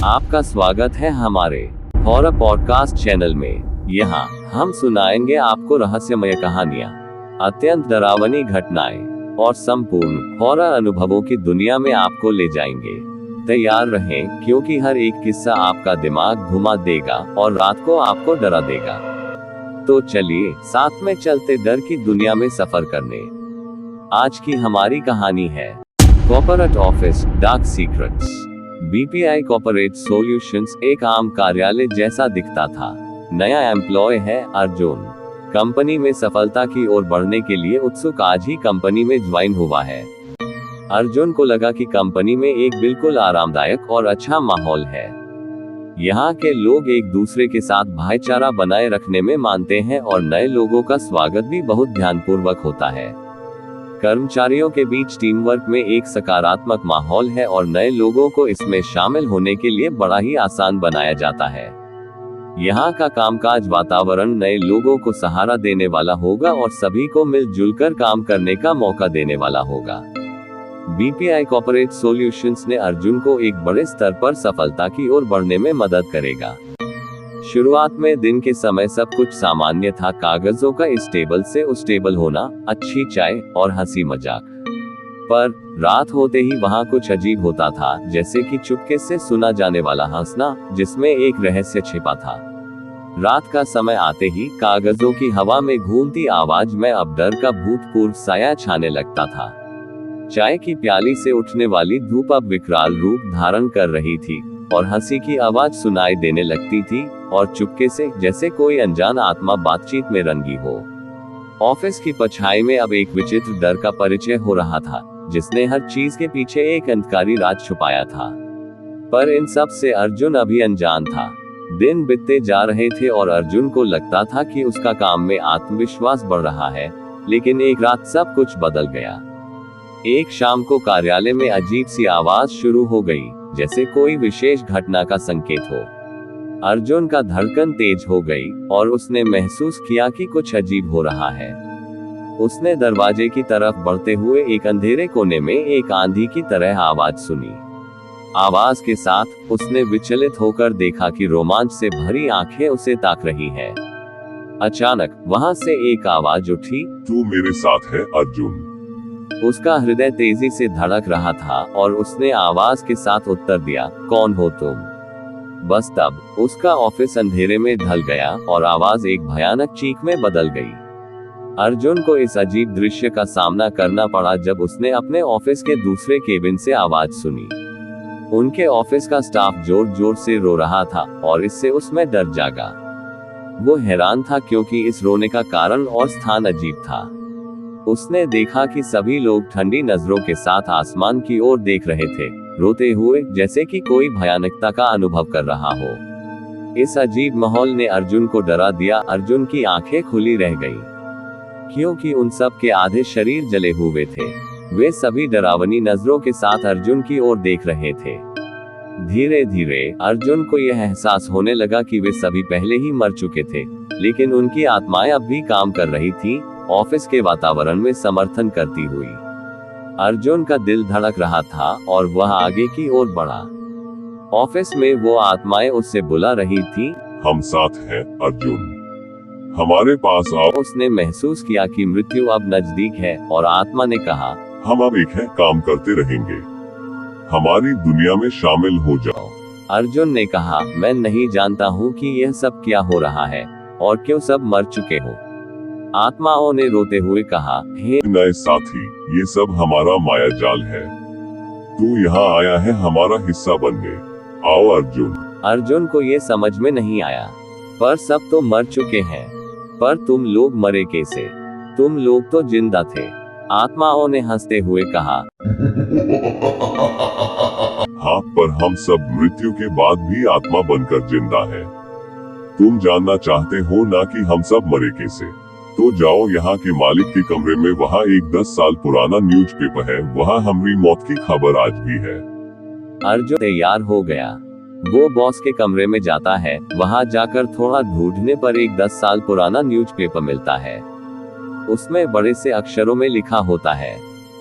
आपका स्वागत है हमारे हॉरर पॉडकास्ट चैनल में। यहाँ हम सुनाएंगे आपको रहस्यमय कहानियाँ, अत्यंत डरावनी घटनाएं और संपूर्ण हॉरर अनुभवों की दुनिया में आपको ले जाएंगे। तैयार रहें, क्योंकि हर एक किस्सा आपका दिमाग घुमा देगा और रात को आपको डरा देगा। तो चलिए साथ में चलते डर की दुनिया में सफर करने। आज की हमारी कहानी है corporate office dark secrets. BPI corporate solutions एक आम कार्यालय जैसा दिखता था। नया एम्प्लॉय है अर्जुन, कंपनी में सफलता की ओर बढ़ने के लिए उत्सुक, आज ही कंपनी में ज्वाइन हुआ है। अर्जुन को लगा कि कंपनी में एक बिल्कुल आरामदायक और अच्छा माहौल है। यहाँ के लोग एक दूसरे के साथ भाईचारा बनाए रखने में मानते हैं और नए लोगों का स्वागत भी बहुत ध्यानपूर्वक होता है। कर्मचारियों के बीच टीम वर्क में एक सकारात्मक माहौल है और नए लोगों को इसमें शामिल होने के लिए बड़ा ही आसान बनाया जाता है। यहाँ का कामकाज वातावरण नए लोगों को सहारा देने वाला होगा और सभी को मिलजुल कर काम करने का मौका देने वाला होगा। बीपीआई कॉर्पोरेट सॉल्यूशंस ने अर्जुन को एक बड़े स्तर पर सफलता की ओर बढ़ने में मदद करेगा। शुरुआत में दिन के समय सब कुछ सामान्य था, कागजों का इस टेबल से उस टेबल होना, अच्छी चाय और हंसी मजाक। पर रात होते ही वहाँ कुछ अजीब होता था, जैसे कि चुपके से सुना जाने वाला हंसना जिसमें एक रहस्य छिपा था। रात का समय आते ही कागजों की हवा में घूमती आवाज में अब डर का भूतपूर्व साया छाने लगता था। चाय की प्याली से उठने वाली धूप अब विकराल रूप धारण कर रही थी और हंसी की आवाज सुनाई देने लगती थी, और चुपके से जैसे कोई अनजान आत्मा बातचीत में रंगी हो। ऑफिस की परछाई में अब एक विचित्र डर का परिचय हो रहा था, जिसने हर चीज के पीछे एक अंधकारी राज छुपाया था। पर इन सब से अर्जुन अभी अनजान था। दिन बीतते जा रहे थे और अर्जुन को लगता था कि उसका काम में आत्मविश्वास बढ़ रहा है, लेकिन एक रात सब कुछ बदल गया। एक शाम को कार्यालय में अजीब सी आवाज शुरू हो गई, जैसे कोई विशेष घटना का संकेत हो। अर्जुन का धड़कन तेज हो गई और उसने महसूस किया कि कुछ अजीब हो रहा है। उसने दरवाजे की तरफ बढ़ते हुए एक अंधेरे कोने में एक आंधी की तरह आवाज सुनी। आवाज के साथ उसने विचलित होकर देखा कि रोमांच से भरी आंखें उसे ताक रही हैं। अचानक वहां से एक आवाज उठी, तू मेरे साथ है अर्जुन। उसका हृदय तेजी से धड़क रहा था और उसने आवाज के साथ उत्तर दिया, कौन हो तुम? बस तब उसका ऑफिस अंधेरे में ढल गया और आवाज एक भयानक चीख में बदल गई। अर्जुन को इस अजीब दृश्य का सामना करना पड़ा जब उसने अपने ऑफिस के दूसरे केबिन से आवाज सुनी। उनके ऑफिस का स्टाफ जोर जोर से रो रहा था और इससे उसमें डर जागा। वो हैरान था क्योंकि इस रोने का कारण और स्थान अजीब था। उसने देखा कि सभी लोग ठंडी नजरों के साथ आसमान की ओर देख रहे थे, रोते हुए, जैसे कि कोई भयानकता का अनुभव कर रहा हो। इस अजीब माहौल ने अर्जुन को डरा दिया। अर्जुन की आंखें खुली रह गईं, क्योंकि उन सब के आधे शरीर जले हुए थे। वे सभी डरावनी नजरों के साथ अर्जुन की ओर देख रहे थे। धीरे धीरे अर्जुन को यह एहसास होने लगा कि वे सभी पहले ही मर चुके थे, लेकिन उनकी आत्माएं अब भी काम कर रही थी, ऑफिस के वातावरण में समर्थन करती हुई। अर्जुन का दिल धड़क रहा था और वह आगे की ओर बढ़ा। ऑफिस में वो आत्माएं उससे बुला रही थी, हम साथ हैं अर्जुन, हमारे पास आओ। उसने महसूस किया कि मृत्यु अब नजदीक है और आत्मा ने कहा, हम अब एक है, काम करते रहेंगे, हमारी दुनिया में शामिल हो जाओ। अर्जुन ने कहा, मैं नहीं जानता हूँ कि यह सब क्या हो रहा है और क्यों सब मर चुके हो। आत्माओं ने रोते हुए कहा, हे नए साथी, ये सब हमारा माया जाल है, तू यहाँ आया है हमारा हिस्सा बनने, आओ अर्जुन। अर्जुन को ये समझ में नहीं आया, पर सब तो मर चुके हैं, पर तुम लोग मरे कैसे? तुम लोग तो जिंदा थे। आत्माओं ने हंसते हुए कहा, हाँ, पर हम सब मृत्यु के बाद भी आत्मा बनकर जिंदा है। तुम जानना चाहते हो ना कि हम सब मरे कैसे? तो जाओ यहाँ के मालिक के कमरे में, वहाँ एक 10 साल पुराना न्यूज़पेपर है, वहाँ हमारी मौत की खबर आज भी है। अर्जुन तैयार हो गया। वो बॉस के कमरे में जाता है। वहाँ जाकर थोड़ा ढूंढने पर एक 10 साल पुराना न्यूज़पेपर मिलता है। उसमें बड़े से अक्षरों में लिखा होता है,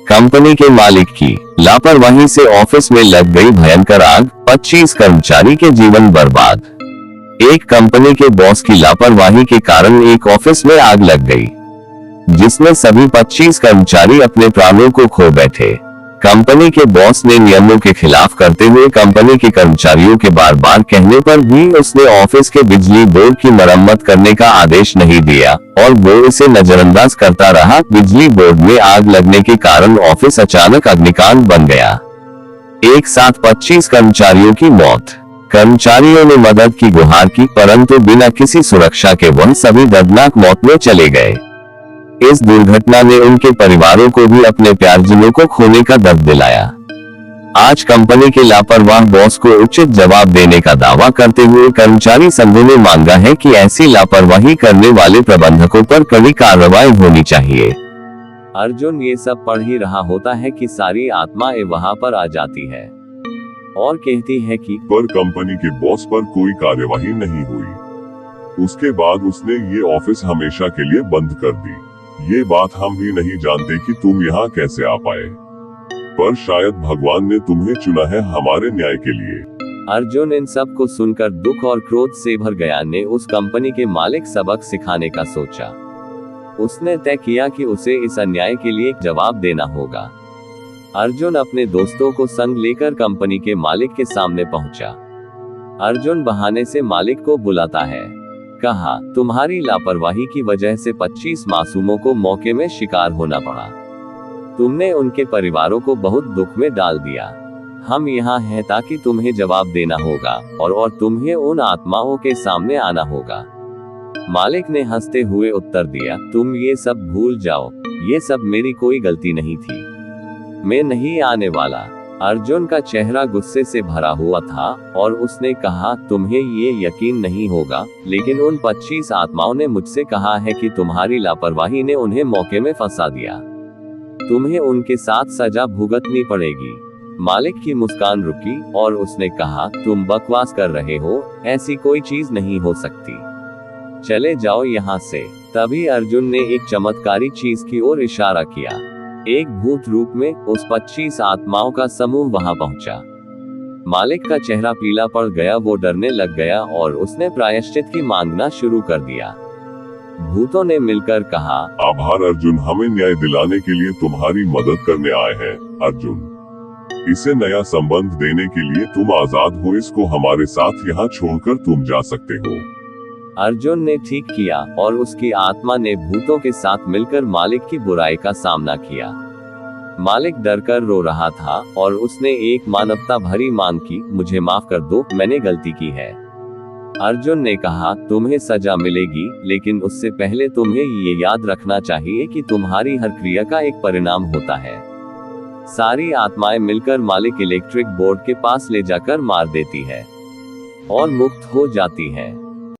कंपनी के मालिक की लापरवाही से ऑफिस में लग गई भयंकर आग 25 कर्मचारी के जीवन बर्बाद। एक कंपनी के बॉस की लापरवाही के कारण एक ऑफिस में आग लग गई, जिसमें सभी 25 कर्मचारी अपने प्राणों को खो बैठे। कंपनी के बॉस ने नियमों के खिलाफ करते हुए कंपनी के कर्मचारियों के बार बार कहने पर भी उसने ऑफिस के बिजली बोर्ड की मरम्मत करने का आदेश नहीं दिया और वो इसे नजरअंदाज करता रहा। बिजली बोर्ड में आग लगने के कारण ऑफिस अचानक अग्निकांड बन गया। एक साथ 25 कर्मचारियों की मौत। कर्मचारियों ने मदद की गुहार की, परंतु बिना किसी सुरक्षा के वह सभी दर्दनाक मौत में चले गए। इस दुर्घटना ने उनके परिवारों को भी अपने प्यारजनों को खोने का दर्द दिलाया। आज कंपनी के लापरवाह बॉस को उचित जवाब देने का दावा करते हुए कर्मचारी संघों ने मांगा है कि ऐसी लापरवाही करने वाले प्रबंधकों पर कड़ी कार्रवाई होनी चाहिए। अर्जुन ये सब पढ़ ही रहा होता है कि सारी आत्माएं वहां पर आ जाती है और कहती है कि पर कंपनी के बॉस पर कोई कार्यवाही नहीं हुई। उसके बाद उसने ये ऑफिस हमेशा के लिए बंद कर दी। ये बात हम भी नहीं जानते कि तुम यहाँ कैसे आ पाए, पर शायद भगवान ने तुम्हें चुना है हमारे न्याय के लिए। अर्जुन इन सब को सुनकर दुख और क्रोध से भर गया। ने उस कंपनी के मालिक सबक सिखाने का सोचा। उसने तय किया कि उसे इस अन्याय के लिए एक जवाब देना होगा। अर्जुन अपने दोस्तों को संग लेकर कंपनी के मालिक के सामने पहुंचा। अर्जुन बहाने से मालिक को बुलाता है। कहा, तुम्हारी लापरवाही की वजह से 25 मासूमों को मौके में शिकार होना पड़ा। तुमने उनके परिवारों को बहुत दुख में डाल दिया। हम यहाँ हैं ताकि तुम्हें जवाब देना होगा और तुम्हें उन आत्माओं के सामने आना होगा। मालिक ने हंसते हुए उत्तर दिया, तुम ये सब भूल जाओ, ये सब मेरी कोई गलती नहीं थी, मैं नहीं आने वाला। अर्जुन का चेहरा गुस्से से भरा हुआ था और उसने कहा, तुम्हें ये यकीन नहीं होगा, लेकिन उन 25 आत्माओं ने मुझसे कहा है कि तुम्हारी लापरवाही ने उन्हें मौके में फंसा दिया। तुम्हें उनके साथ सजा भुगतनी पड़ेगी। मालिक की मुस्कान रुकी और उसने कहा, तुम बकवास कर रहे हो, ऐसी कोई चीज नहीं हो सकती, चले जाओ यहाँ से। तभी अर्जुन ने एक चमत्कारी चीज की ओर इशारा किया। एक भूत रूप में उस 25 आत्माओं का समूह वहां पहुंचा। मालिक का चेहरा पीला पड़ गया, वो डरने लग गया और उसने प्रायश्चित की मांगना शुरू कर दिया। भूतों ने मिलकर कहा, आभार अर्जुन, हमें न्याय दिलाने के लिए तुम्हारी मदद करने आए हैं। अर्जुन, इसे नया संबंध देने के लिए तुम आजाद हो, इसको हमारे साथ यहाँ छोड़कर तुम जा सकते हो। अर्जुन ने ठीक किया और उसकी आत्मा ने भूतों के साथ मिलकर मालिक की बुराई का सामना किया। मालिक डरकर रो रहा था और उसने एक मानवता भरी मांग की, मुझे माफ कर दो, मैंने गलती की है। अर्जुन ने कहा, तुम्हें सजा मिलेगी, लेकिन उससे पहले तुम्हें ये याद रखना चाहिए कि तुम्हारी हर क्रिया का एक परिणाम होता है। सारी आत्माएं मिलकर मालिक इलेक्ट्रिक बोर्ड के पास ले जाकर मार देती है और मुक्त हो जाती है।